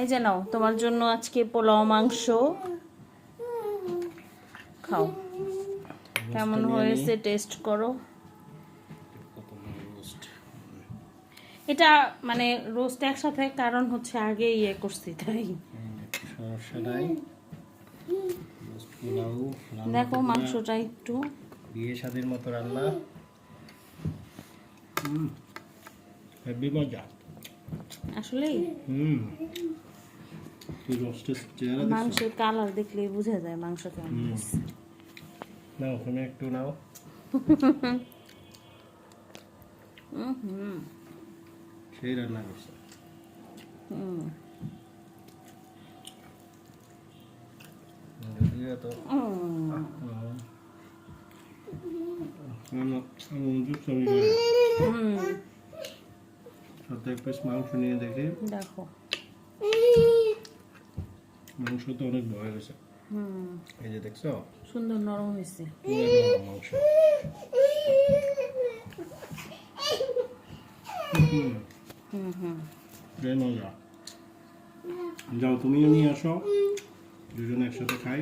এই যে নাও, তোমার জন্য আজকে পোলাও মাংস। খাও, কেমন হয়েছে টেস্ট করো। এটা মানে রোস্ট একসাথে, কারণ হচ্ছে আগে ইয়ে করছি তাই। সমস্যা নাই। দেখো মাংসটা একটু বিয়ে শাদীর মতো রান্না। হেভি মজা আসলেই। তুই রোস্টের চেহারা দেখছিস? মাংসের কালার দেখলেই বোঝা যায় মাংস কেমন হয়েছে। নাও তুমি একটু নাও। সেই রান্না করছে। তো সাথে এক পিস মাংস নিয়ে দেখি। দেখো মাংস তো অনেক বড় গেছে। এই যে দেখছো সুন্দর নরম হয়েছে মাংস। মজা। যাও তুমিও নিয়ে আসো, দুজনে একসাথে খাই।